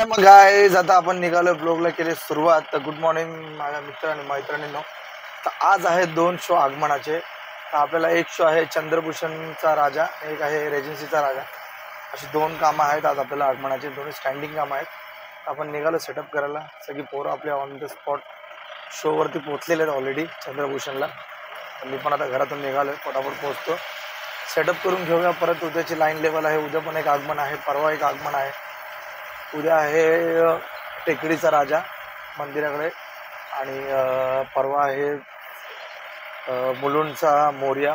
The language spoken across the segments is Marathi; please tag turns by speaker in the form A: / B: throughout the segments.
A: मग गाईज आता आपण निघालो ब्लॉगला केली सुरुवात. तर गुड मॉर्निंग माझ्या मित्र आणि मैत्रिणींनो. तर आज आहे 2 शो आगमनाचे. तर आपल्याला एक शो आहे चंद्रभूषणचा राजा, एक आहे रेजन्सीचा राजा. अशी 2 कामं आहेत आज आपल्याला आगमनाचे. दोन्ही स्टँडिंग कामं आहेत. आपण निघालो सेटअप करायला. सगळी पोरं आपल्या ऑन द स्पॉट शोवरती पोहोचलेले आहेत ऑलरेडी चंद्रभूषणला. मी पण आता घरातून निघालो आहे, फटाफट पोहोचतो. सेटअप करून घेऊया. परत उद्याची लाईन लेवल आहे. उद्या पण एक आगमन आहे, परवा एक आगमन आहे. उद्या आहे टेकडीचा राजा मंदिराकडे आणि परवा आहे मुलुंडचा मोर्या.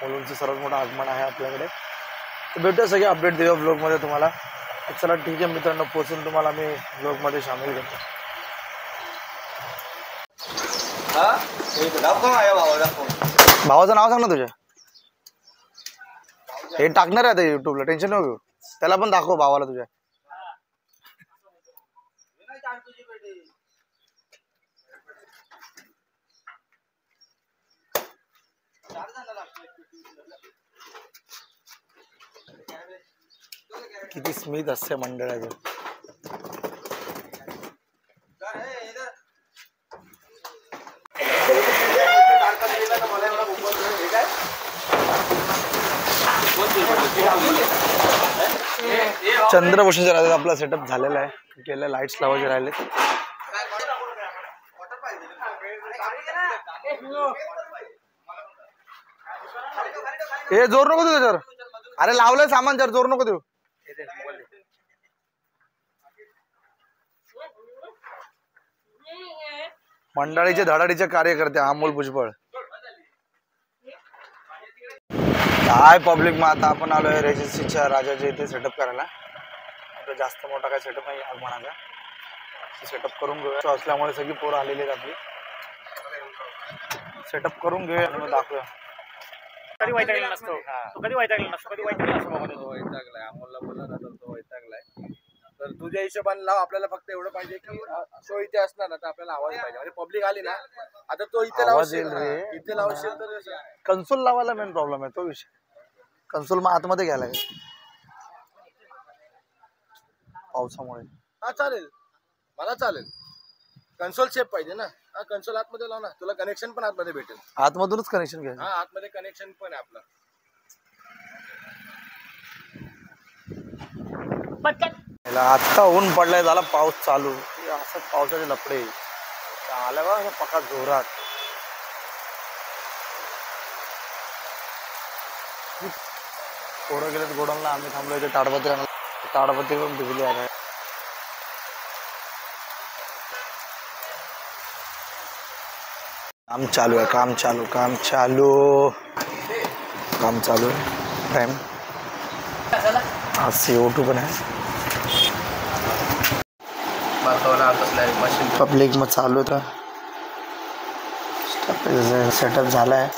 A: मुलुंडचं सर्वात मोठं आगमन आहे आपल्याकडे. तर भेटूया, सगळे अपडेट देऊया ब्लॉगमध्ये तुम्हाला. चला ठीक आहे मित्रांनो, पोचून तुम्हाला मी ब्लॉगमध्ये सामील करतो. भावाचं नाव सांग ना तुझ्या. हे टाकणार आहे आता यूट्यूबला, टेन्शन नको घेऊ. त्याला पण दाखव भावाला तुझ्या. किती स्मित हास्य मंडळाचं. चंद्रभूषणच्या राजात आपला सेटअप झालेला आहे. केलं, लाईट्स लावायचे राहिले. हे जोर नको देऊ त्याच्यावर. अरे लावलंय सामान, जर जोर नको देऊ. मंडळीचे धडाडीचे कार्यकर्ते अमोल भुजबळ. काय पब्लिक. मग आता आपण आलोय रेजन्सीच्या राजाच्या इथे सेटअप करायला. आता जास्त मोठा काय सेटअप नाही आगमनाचा. सेटअप करून घेऊया. असल्यामुळे सगळी पोरं आलेली आहेत आपली. सेटअप करून घेऊया आणि मग दाखवूया.
B: कधी वैतागला नसतो, तो कधी वैतागला नसतो, कधी वैतागला नसतो.
C: वैतागलाय अमोलला बोलला ना, तर तो वैतागलाय. तर तुझ्या हिशोबाने लाव. आपल्याला फक्त एवढं पाहिजे की शो इथे असणार ना, तर आपल्याला आवाज पाहिजे. म्हणजे पब्लिक आली ना, आता तो इथे लावशील रे, इथे लावशील तर
A: कन्सोल लावायला मेन प्रॉब्लेम आहे तो विषय. कन्सोल मग आतमध्ये घ्यायला लागेल पावसामुळे.
C: हा चालेल, मला चालेल. कन्सोल शेप पाहिजे ना. हा कन्सोल आतमध्ये लाव ना, तुला कनेक्शन पण आतमध्ये भेटेल.
A: आतमधूनच कनेक्शन घ्यायचं.
C: हा आतमध्ये कनेक्शन पण आहे आपलं.
A: आता ऊन पडलाय, झाला पाऊस चालू. असं पावसाचे लपडे आल्या बा पका जोरात. पोरं गेलेत गोडाऊनला, आम्ही थांबलो इथे ताडपत्री. ताडपत्री पण भिजली आहे. काम चालू आहे, काम चालू काम चालू काम चालू आहे. टाइम आज CO2 पण आहे. पब्लिक मग चालू होता. सेटअप झाला आहे.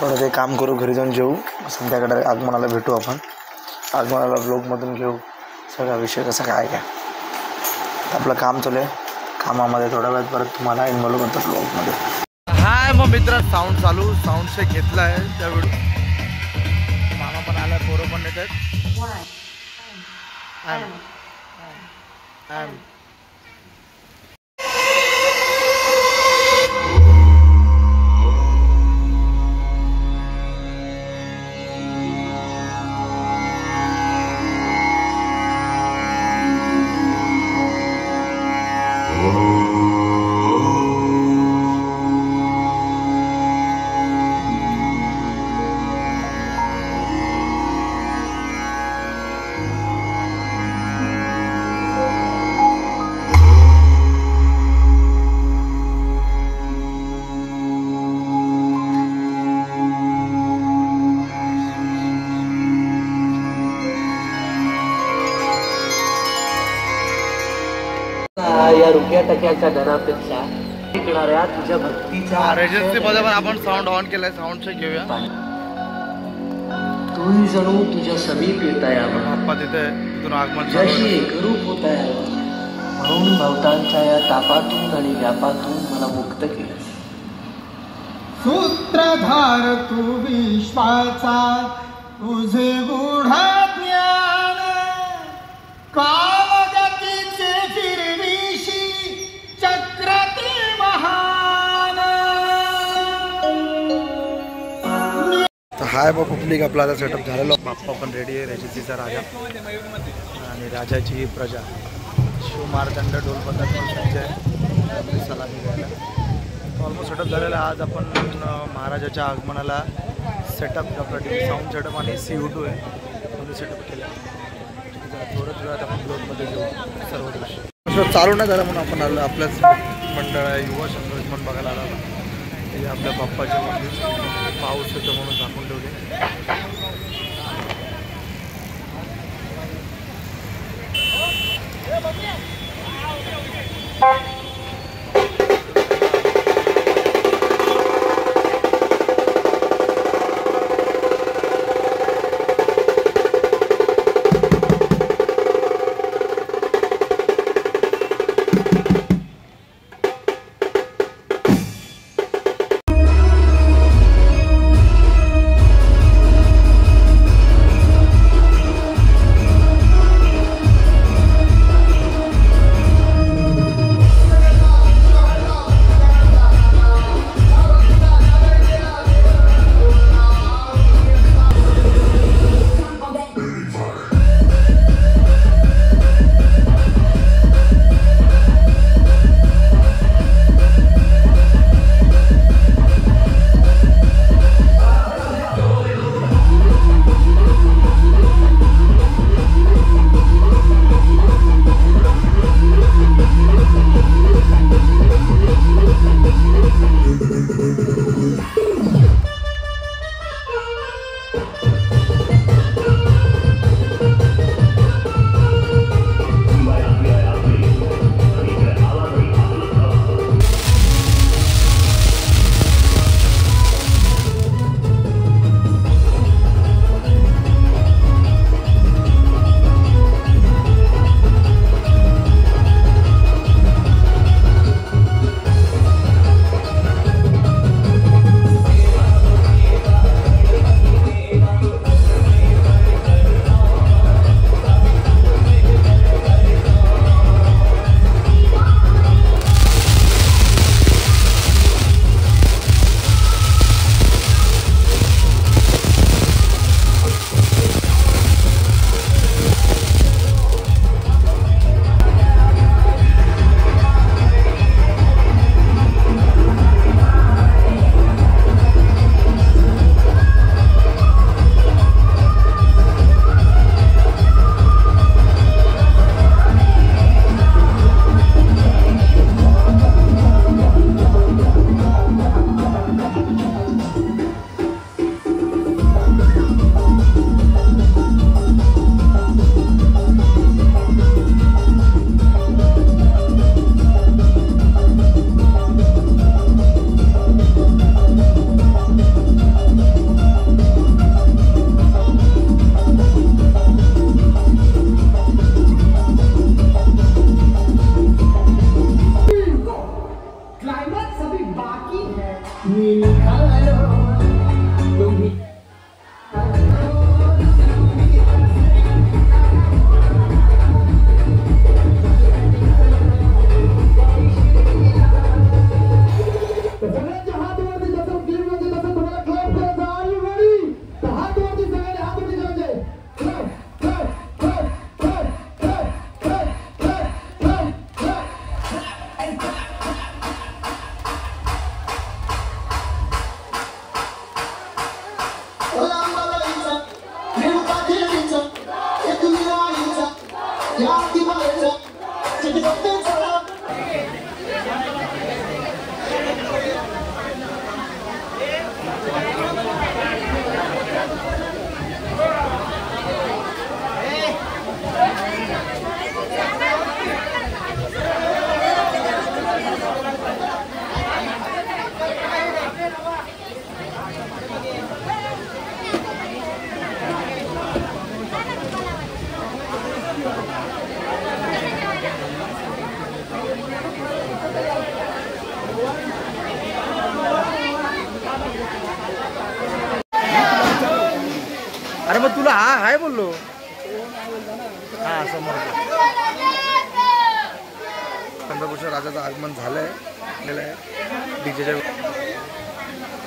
A: थोडं ते काम करू, घरी जाऊन जेऊ. संध्याकाळी आगमनाला भेटू आपण. आगमनाला ब्लॉगमधून घेऊ सगळा विषय कसा काय काय. आपलं काम चालू आहे. कामामध्ये थोड्या वेळात परत तुम्हाला इन्व्हॉल्व करतो ब्लॉगमध्ये. हाय मग मित्र, साऊंड चालू. साऊंड चेक घेतला आहे त्यावेळी. मामा पण आला, पोरं पण येत आहेत.
D: या रुपया टक्याच्या दरापेक्षा टिकणाऱ्या तुझ्या भक्तीचा
A: रेजन्सीमध्ये पण आपण साऊंड ऑन केलाय. साऊंड चेक घेऊया.
D: तू जणू तुझ्या समीप येता यावं,
A: आप्पा तिथे तिथून आगमन
D: तुझ्याशी एकरूप होता यावं, म्हणून भवतांच्या या तापातून आणि व्यापातून मला मुक्त केलं.
E: सूत्रधार तू विश्वाचा, तुझे गूढ ज्ञान कालगतीचे
A: हाय बा पब्लिक आपला आता सेटअप झालेला. बाप्पा पण रेडी आहे. रेजिसीचा राजा आणि राजाची ही प्रजा. शिवमार्तंड ढोलपथक पण सज्ज आहे सलामी घ्यायला. ऑलमोस्ट सेटअप झालेला. आज आपण महाराजाच्या आगमनाला सेटअप आपला साऊंड सेटअप आणि CO2 आहे दोन्ही सेटअप केलं. थोडंच वेळात आपण ब्लॉगमध्ये घेऊ सर्व दृश्य. चालू नाही झालं म्हणून आपण आलो. आपल्याच मंडळ आहे युवा संघर्ष म्हणून बघायला आला. हे आपल्या बाप्पाच्या मंदिर पाऊस येतो म्हणून झाकून ठेवले. अरे मग तुला हा हाय बोललो. हा समोर चंद्रभूषण राजाचं आगमन झालंय. डीजेच्या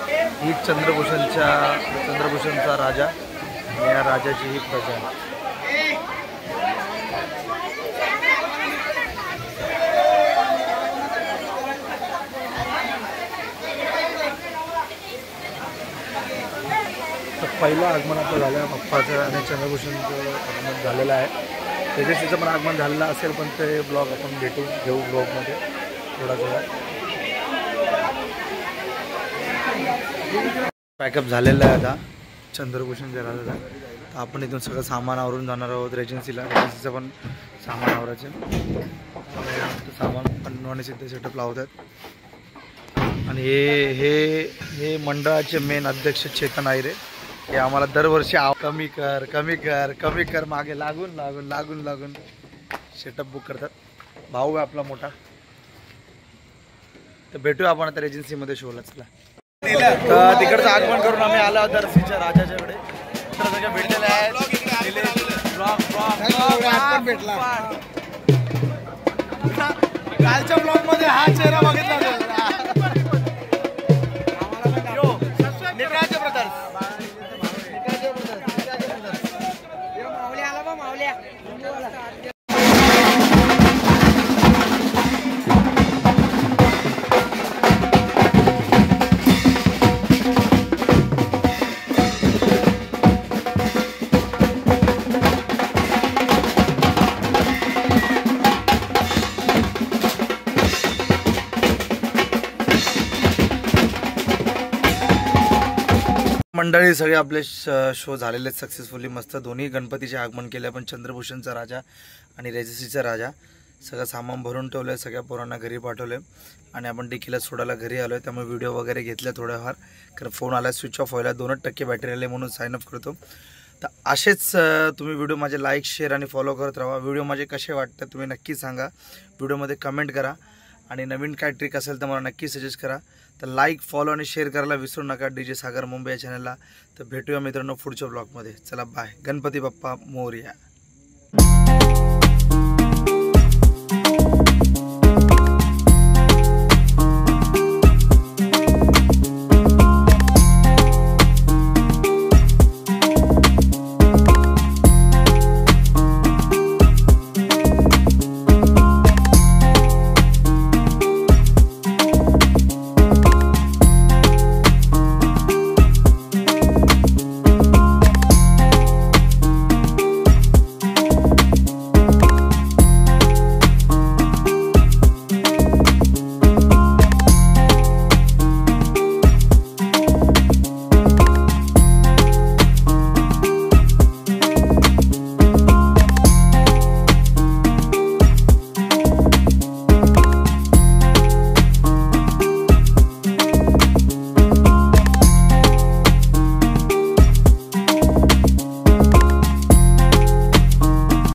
A: ही चंद्रभूषणचा राजा आणि या राजाची ही प्रजा. तर पहिलं आगमन आता झालं आहे बाप्पाचं आणि चंद्रभूषणचं आगमन झालेलं आहे. तेजस्वीचं पण आगमन झालेलं असेल, पण ते ब्लॉग आपण घेऊ ब्लॉगमध्ये थोडा. पॅकअप झालेलं आहे आता चंद्रभूषणच्या राजाला. तर आपण इथून सगळं सामान आवरून जाणार आहोत रेजन्सीचं पण सामान आवरायचं. सामान पण सिद्ध सेटअप लावतात. आणि हे मंडळाचे मेन अध्यक्ष चेतन आयरे, हे आम्हाला दरवर्षी कमी कर मागे लागून सेटअप बुक करतात. भाऊ आहे आपला मोठा. तर भेटूया आपण आता एजन्सीमध्ये शोला. चला. तर तिकडचं आगमन करून आम्ही आलो दर्शीच्या राजाच्याकडे. तर सगळं भेटलेलं आहे. कालच्या ब्लॉग मध्ये हा चेहरा बघितला मंडळी. सगळे आपले शो झालेले सक्सेसफुली मस्त. दोन्ही गणपतीचे आगमन केले आपण. चंद्रभूषणचा राजा आणि रेजिसीचा राजा. सगळं सामान भरून ठेवलं आहे. सगळ्या पोरांना घरी पाठवलं आणि आपण डिकीला सोडायला घरी आलो आहे. त्यामुळे व्हिडिओ वगैरे घेतले थोड्याफार, कारण फोन आला स्विच ऑफ व्हायला. 2% बॅटरी आले म्हणून साईनअप करतो. तर असेच तुम्ही व्हिडिओ माझे लाईक शेअर आणि फॉलो करत राहा. व्हिडिओ माझे कसे वाटतात तुम्ही नक्की सांगा. व्हिडिओमध्ये कमेंट करा आणि नवीन काय ट्रिक असेल तर मला नक्की सजेस्ट करा. तर लाईक फॉलो आणि शेअर करायला विसरू नका DJ सागर मुंबई या चॅनलला. तर भेटूया मित्रांनो पुढच्या ब्लॉगमध्ये. चला बाय. गणपती बाप्पा मोरया.